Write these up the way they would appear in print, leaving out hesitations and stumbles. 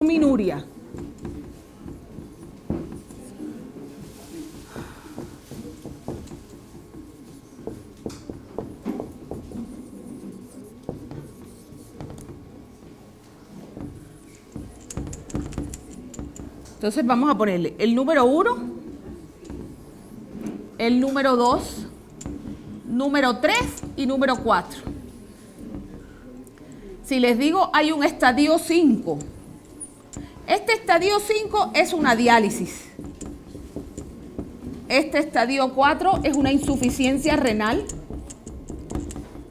Minuria. Entonces vamos a ponerle el número 1, el número 2, número 3 y número 4. Si les digo hay un estadio 5, este estadio 5 es una diálisis. Este estadio 4 es una insuficiencia renal.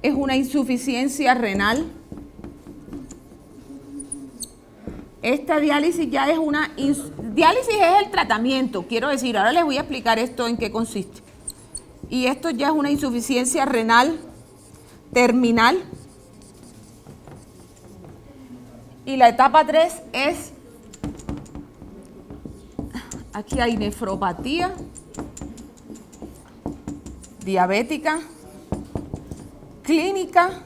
Es una insuficiencia renal. Esta diálisis ya es una... Diálisis es el tratamiento, quiero decir. Ahora les voy a explicar esto en qué consiste. Y esto ya es una insuficiencia renal terminal. Y la etapa 3 es... Aquí hay nefropatía diabética clínica.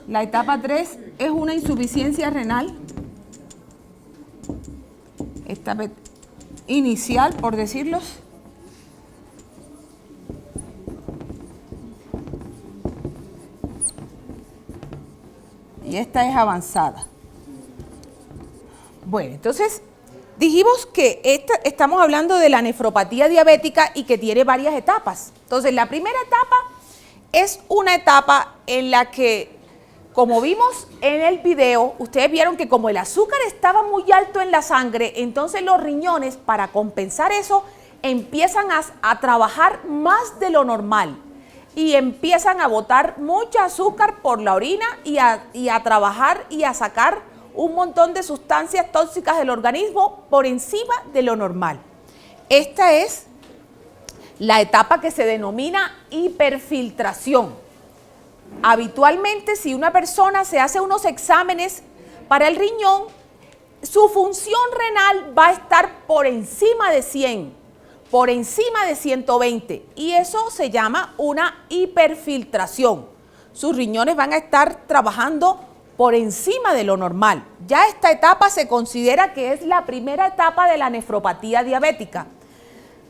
La etapa 3 es una insuficiencia renal. Etapa inicial, por decirlo. Y esta es avanzada. Bueno, entonces dijimos que estamos hablando de la nefropatía diabética y que tiene varias etapas. Entonces, la primera etapa es una etapa en la que, como vimos en el video, ustedes vieron que como el azúcar estaba muy alto en la sangre, entonces los riñones, para compensar eso, empiezan a trabajar más de lo normal y empiezan a botar mucho azúcar por la orina y a trabajar y a sacar un montón de sustancias tóxicas del organismo por encima de lo normal. Esta es la etapa que se denomina hiperfiltración. Habitualmente, si una persona se hace unos exámenes para el riñón, su función renal va a estar por encima de 100, por encima de 120, y eso se llama una hiperfiltración. Sus riñones van a estar trabajando por encima de lo normal. Ya esta etapa se considera que es la primera etapa de la nefropatía diabética.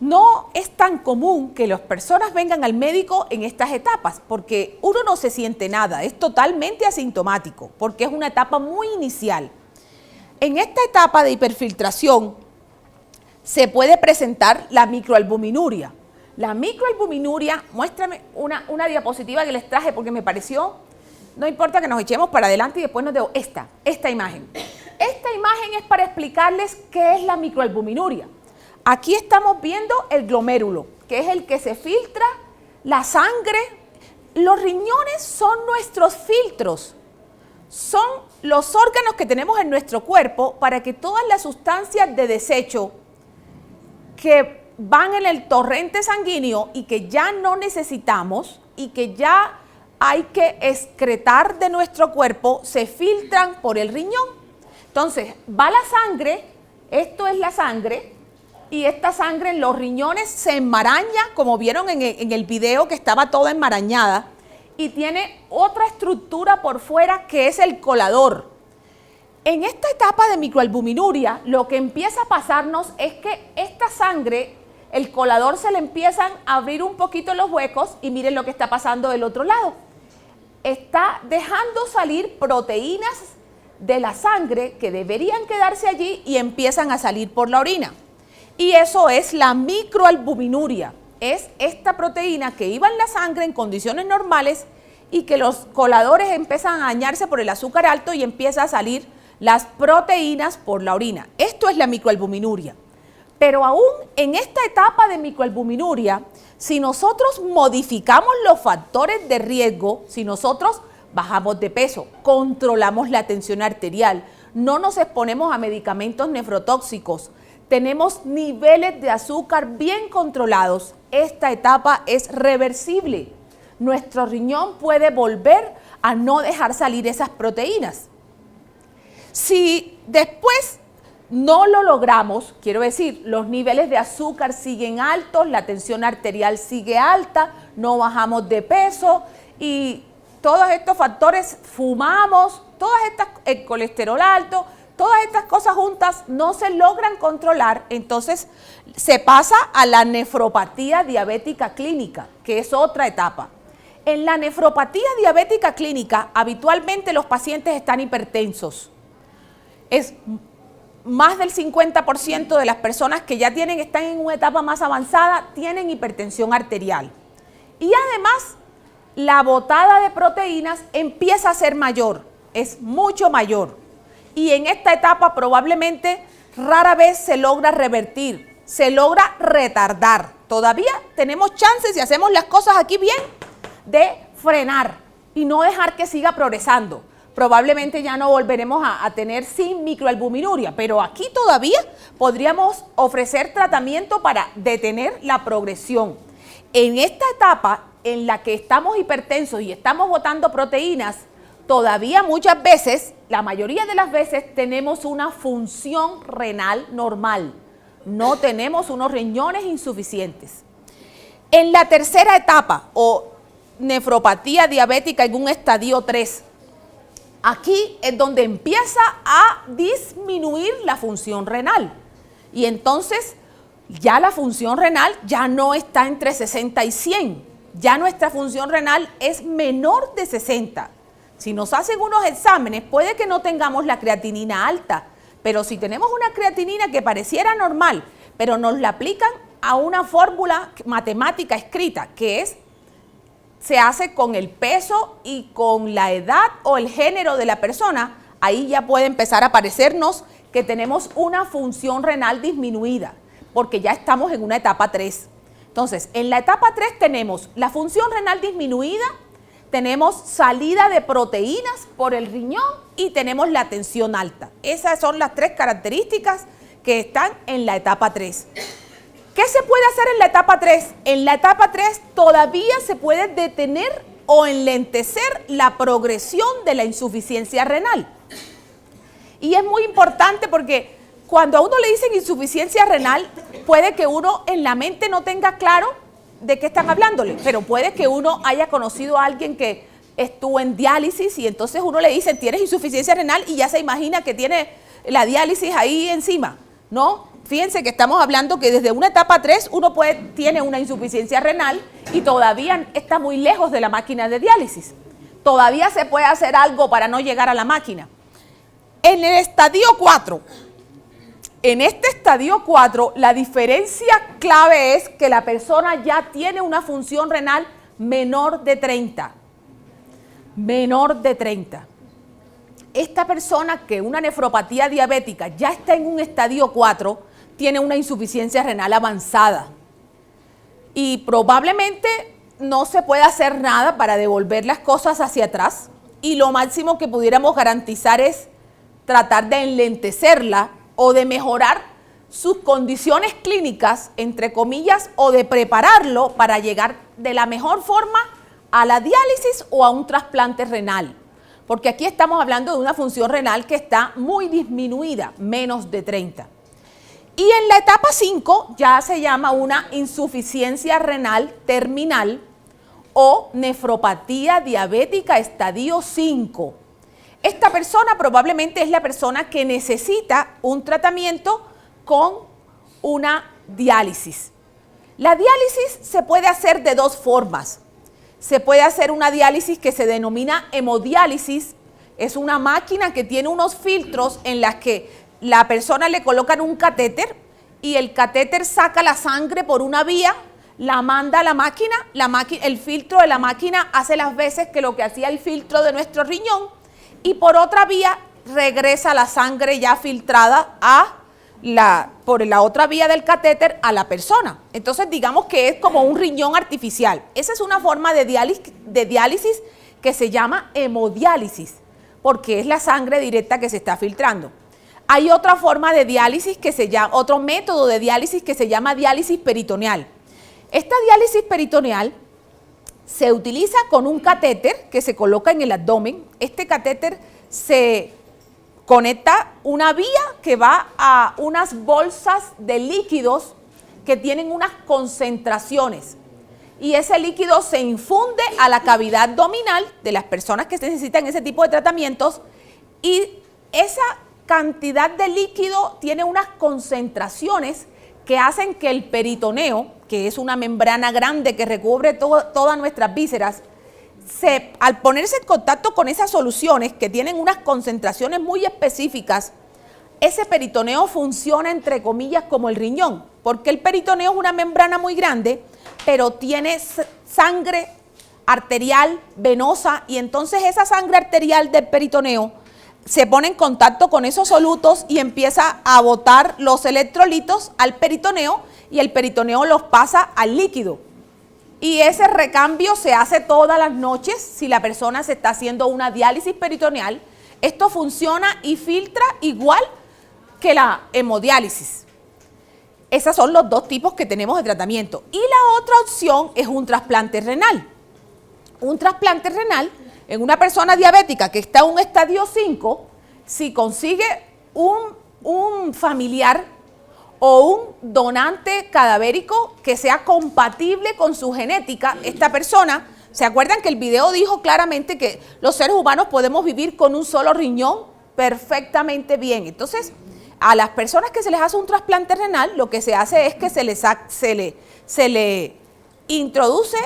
No es tan común que las personas vengan al médico en estas etapas, porque uno no se siente nada, es totalmente asintomático, porque es una etapa muy inicial. En esta etapa de hiperfiltración se puede presentar la microalbuminuria. La microalbuminuria, muéstrame una diapositiva que les traje porque me pareció... No importa que nos echemos para adelante y después nos debo esta imagen. Esta imagen es para explicarles qué es la microalbuminuria. Aquí estamos viendo el glomérulo, que es el que se filtra la sangre. Los riñones son nuestros filtros. Son los órganos que tenemos en nuestro cuerpo para que todas las sustancias de desecho que van en el torrente sanguíneo y que ya no necesitamos y que ya hay que excretar de nuestro cuerpo, se filtran por el riñón. Entonces, va la sangre, esto es la sangre, y esta sangre en los riñones se enmaraña, como vieron en el video que estaba toda enmarañada, y tiene otra estructura por fuera que es el colador. En esta etapa de microalbuminuria, lo que empieza a pasarnos es que esta sangre, el colador se le empiezan a abrir un poquito los huecos y miren lo que está pasando del otro lado. Está dejando salir proteínas de la sangre que deberían quedarse allí y empiezan a salir por la orina. Y eso es la microalbuminuria. Es esta proteína que iba en la sangre en condiciones normales y que los coladores empiezan a dañarse por el azúcar alto y empieza a salir las proteínas por la orina. Esto es la microalbuminuria. Pero aún en esta etapa de microalbuminuria, si nosotros modificamos los factores de riesgo, si nosotros bajamos de peso, controlamos la tensión arterial, no nos exponemos a medicamentos nefrotóxicos, tenemos niveles de azúcar bien controlados, esta etapa es reversible. Nuestro riñón puede volver a no dejar salir esas proteínas. Si después no lo logramos, quiero decir, los niveles de azúcar siguen altos, la tensión arterial sigue alta, no bajamos de peso y todos estos factores, fumamos, el colesterol alto, todas estas cosas juntas no se logran controlar, entonces se pasa a la nefropatía diabética clínica, que es otra etapa. En la nefropatía diabética clínica, habitualmente los pacientes están hipertensos. Es más del 50% de las personas que ya están en una etapa más avanzada, tienen hipertensión arterial. Y además, la botada de proteínas empieza a ser mayor, es mucho mayor. Y en esta etapa probablemente rara vez se logra revertir, se logra retardar. Todavía tenemos chances, si hacemos las cosas aquí bien, de frenar y no dejar que siga progresando. Probablemente ya no volveremos a tener sin microalbuminuria, pero aquí todavía podríamos ofrecer tratamiento para detener la progresión. En esta etapa en la que estamos hipertensos y estamos botando proteínas, todavía muchas veces, la mayoría de las veces, tenemos una función renal normal. No tenemos unos riñones insuficientes. En la tercera etapa, o nefropatía diabética en un estadio 3, aquí es donde empieza a disminuir la función renal. Y entonces ya la función renal ya no está entre 60 y 100. Ya nuestra función renal es menor de 60. Si nos hacen unos exámenes, puede que no tengamos la creatinina alta, pero si tenemos una creatinina que pareciera normal, pero nos la aplican a una fórmula matemática escrita, que se hace con el peso y con la edad o el género de la persona, ahí ya puede empezar a parecernos que tenemos una función renal disminuida, porque ya estamos en una etapa 3. Entonces, en la etapa 3 tenemos la función renal disminuida, tenemos salida de proteínas por el riñón y tenemos la tensión alta. Esas son las 3 características que están en la etapa 3. ¿Qué se puede hacer en la etapa 3? En la etapa 3 todavía se puede detener o enlentecer la progresión de la insuficiencia renal. Y es muy importante porque cuando a uno le dicen insuficiencia renal, puede que uno en la mente no tenga claro de qué están hablándole, pero puede que uno haya conocido a alguien que estuvo en diálisis y entonces uno le dice, tienes insuficiencia renal y ya se imagina que tiene la diálisis ahí encima, ¿no? Fíjense que estamos hablando que desde una etapa 3 uno tiene una insuficiencia renal y todavía está muy lejos de la máquina de diálisis. Todavía se puede hacer algo para no llegar a la máquina. En el estadio 4, en este estadio 4, la diferencia clave es que la persona ya tiene una función renal menor de 30. Menor de 30. Esta persona que una nefropatía diabética ya está en un estadio 4, tiene una insuficiencia renal avanzada y probablemente no se puede hacer nada para devolver las cosas hacia atrás y lo máximo que pudiéramos garantizar es tratar de enlentecerla o de mejorar sus condiciones clínicas, entre comillas, o de prepararlo para llegar de la mejor forma a la diálisis o a un trasplante renal. Porque aquí estamos hablando de una función renal que está muy disminuida, menos de 30. Y en la etapa 5 ya se llama una insuficiencia renal terminal o nefropatía diabética estadio 5. Esta persona probablemente es la persona que necesita un tratamiento con una diálisis. La diálisis se puede hacer de 2 formas. Se puede hacer una diálisis que se denomina hemodiálisis. Es una máquina que tiene unos filtros en las que la persona le colocan un catéter y el catéter saca la sangre por una vía, la manda a la máquina, el filtro de la máquina hace las veces que lo que hacía el filtro de nuestro riñón y por otra vía regresa la sangre ya filtrada por la otra vía del catéter a la persona. Entonces digamos que es como un riñón artificial. Esa es una forma de diálisis que se llama hemodiálisis, porque es la sangre directa que se está filtrando. Hay otra forma de diálisis otro método de diálisis que se llama diálisis peritoneal. Esta diálisis peritoneal se utiliza con un catéter que se coloca en el abdomen. Este catéter se conecta una vía que va a unas bolsas de líquidos que tienen unas concentraciones. y ese líquido se infunde a la cavidad abdominal de las personas que necesitan ese tipo de tratamientos, y esa cantidad de líquido tiene unas concentraciones que hacen que el peritoneo, que es una membrana grande que recubre todas nuestras vísceras, al ponerse en contacto con esas soluciones que tienen unas concentraciones muy específicas, ese peritoneo funciona entre comillas como el riñón, porque el peritoneo es una membrana muy grande, pero tiene sangre arterial, venosa, y entonces esa sangre arterial del peritoneo se pone en contacto con esos solutos y empieza a botar los electrolitos al peritoneo, y el peritoneo los pasa al líquido. Y ese recambio se hace todas las noches si la persona se está haciendo una diálisis peritoneal. Esto funciona y filtra igual que la hemodiálisis. Esos son los dos tipos que tenemos de tratamiento. Y la otra opción es un trasplante renal. Un trasplante renal en una persona diabética que está en un estadio 5, si consigue un familiar o un donante cadavérico que sea compatible con su genética, esta persona, ¿se acuerdan que el video dijo claramente que los seres humanos podemos vivir con un solo riñón perfectamente bien? Entonces, a las personas que se les hace un trasplante renal, lo que se hace es que se le introduce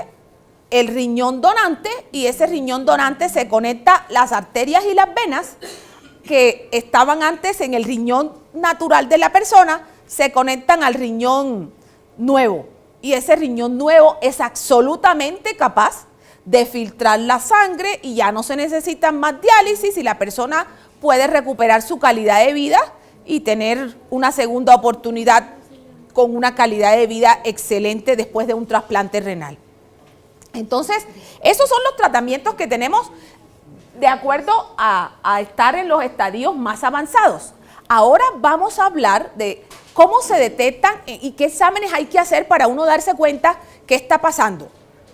el riñón donante, y ese riñón donante se conecta las arterias y las venas que estaban antes en el riñón natural de la persona, se conectan al riñón nuevo, y ese riñón nuevo es absolutamente capaz de filtrar la sangre y ya no se necesitan más diálisis, y la persona puede recuperar su calidad de vida y tener una segunda oportunidad con una calidad de vida excelente después de un trasplante renal. Entonces, esos son los tratamientos que tenemos de acuerdo a estar en los estadios más avanzados. Ahora vamos a hablar de cómo se detectan y qué exámenes hay que hacer para uno darse cuenta qué está pasando.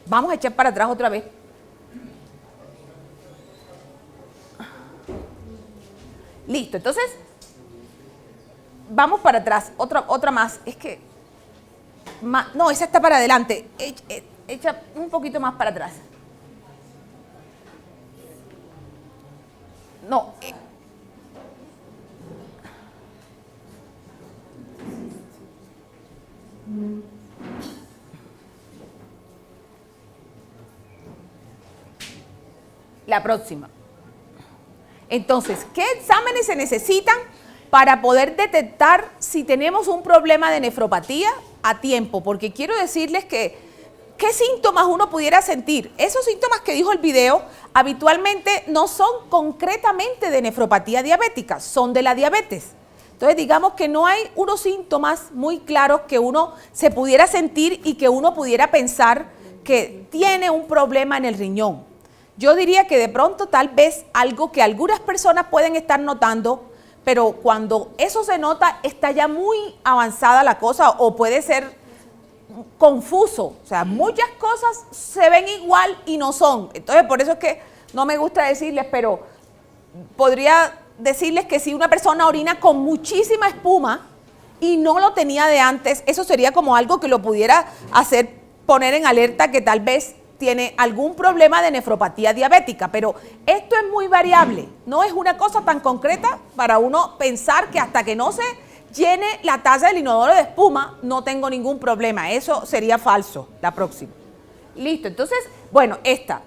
Vamos a echar para atrás otra vez. Listo, entonces, vamos para atrás, otra más. Es que, no, esa está para adelante. Echa un poquito más para atrás. No. La próxima. Entonces, ¿qué exámenes se necesitan para poder detectar si tenemos un problema de nefropatía a tiempo? Porque quiero decirles que ¿qué síntomas uno pudiera sentir? Esos síntomas que dijo el video habitualmente no son concretamente de nefropatía diabética, son de la diabetes. Entonces digamos que no hay unos síntomas muy claros que uno se pudiera sentir y que uno pudiera pensar que tiene un problema en el riñón. Yo diría que de pronto tal vez algo que algunas personas pueden estar notando, pero cuando eso se nota está ya muy avanzada la cosa, o puede ser confuso, o sea, muchas cosas se ven igual y no son. Entonces, por eso es que no me gusta decirles, pero podría decirles que si una persona orina con muchísima espuma y no lo tenía de antes, eso sería como algo que lo pudiera hacer poner en alerta que tal vez tiene algún problema de nefropatía diabética, pero esto es muy variable, no es una cosa tan concreta para uno pensar que hasta que no se llene la taza del inodoro de espuma, no tengo ningún problema. Eso sería falso. La próxima. Listo. Entonces, bueno, esta.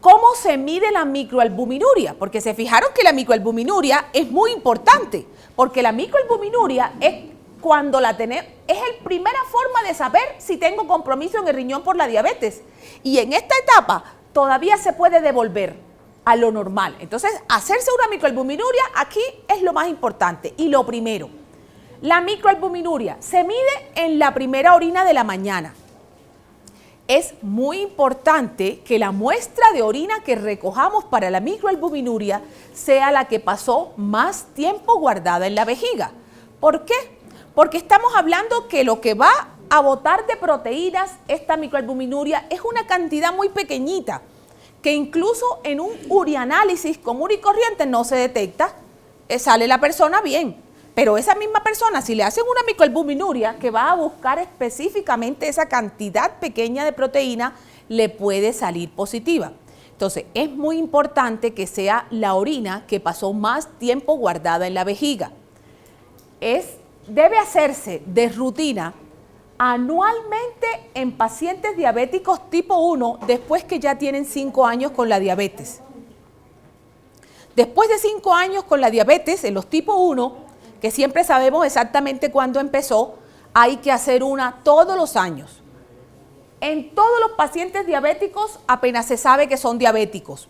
¿Cómo se mide la microalbuminuria? Porque se fijaron que la microalbuminuria es muy importante, porque la microalbuminuria es cuando la tenemos, es la primera forma de saber si tengo compromiso en el riñón por la diabetes. Y en esta etapa todavía se puede devolver a lo normal. Entonces, hacerse una microalbuminuria aquí es lo más importante. Y lo primero, la microalbuminuria se mide en la primera orina de la mañana. Es muy importante que la muestra de orina que recojamos para la microalbuminuria sea la que pasó más tiempo guardada en la vejiga. ¿Por qué? Porque estamos hablando que lo que va a botar de proteínas esta microalbuminuria es una cantidad muy pequeñita, que incluso en un urianálisis común y corriente no se detecta, sale la persona bien. Pero esa misma persona, si le hacen una microalbuminuria, que va a buscar específicamente esa cantidad pequeña de proteína, le puede salir positiva. Entonces, es muy importante que sea la orina que pasó más tiempo guardada en la vejiga. Debe hacerse de rutina anualmente en pacientes diabéticos tipo 1 después que ya tienen 5 años con la diabetes. Después de 5 años con la diabetes, en los tipo 1, que siempre sabemos exactamente cuándo empezó, hay que hacer una todos los años. En todos los pacientes diabéticos apenas se sabe que son diabéticos,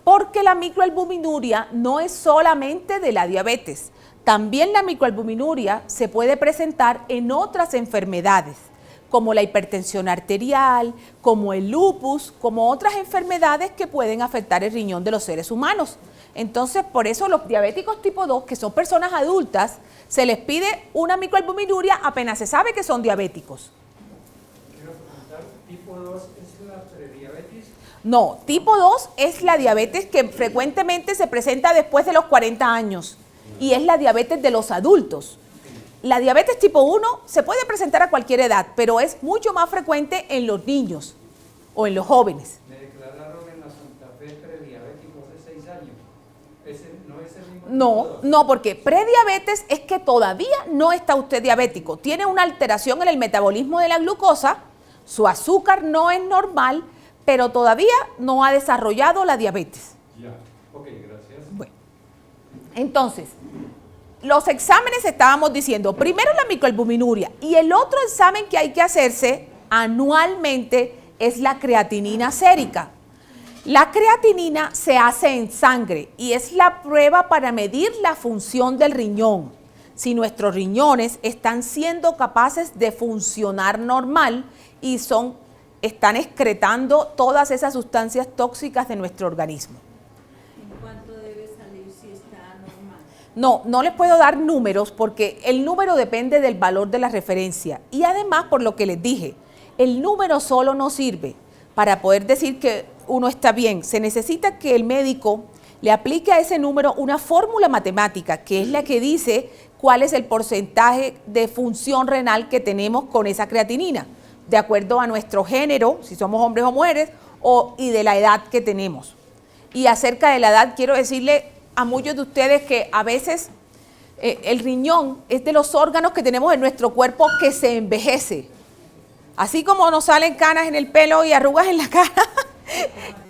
porque la microalbuminuria no es solamente de la diabetes. También la microalbuminuria se puede presentar en otras enfermedades, como la hipertensión arterial, como el lupus, como otras enfermedades que pueden afectar el riñón de los seres humanos. Entonces, por eso los diabéticos tipo 2, que son personas adultas, se les pide una microalbuminuria apenas se sabe que son diabéticos. Quiero preguntar, ¿tipo 2 es la prediabetes? No, tipo 2 es la diabetes que frecuentemente se presenta después de los 40 años y es la diabetes de los adultos. La diabetes tipo 1 se puede presentar a cualquier edad, pero es mucho más frecuente en los niños o en los jóvenes. Me declararon en la Santa Fe prediabético hace 6 años. ¿No es el mismo? No, porque prediabetes es que todavía no está usted diabético. Tiene una alteración en el metabolismo de la glucosa, su azúcar no es normal, pero todavía no ha desarrollado la diabetes. Ya, ok, gracias. Bueno, entonces, los exámenes estábamos diciendo, primero la microalbuminuria y el otro examen que hay que hacerse anualmente es la creatinina sérica. La creatinina se hace en sangre y es la prueba para medir la función del riñón. Si nuestros riñones están siendo capaces de funcionar normal y están excretando todas esas sustancias tóxicas de nuestro organismo. ¿En cuánto debe salir si está normal? No les puedo dar números porque el número depende del valor de la referencia. Y además, por lo que les dije, el número solo no sirve para poder decir que uno está bien. Se necesita que el médico le aplique a ese número una fórmula matemática, que es la que dice cuál es el porcentaje de función renal que tenemos con esa creatinina, de acuerdo a nuestro género, si somos hombres o mujeres, y de la edad que tenemos. Y acerca de la edad, quiero decirle a muchos de ustedes que a veces el riñón es de los órganos que tenemos en nuestro cuerpo que se envejece. Así como nos salen canas en el pelo y arrugas en la cara,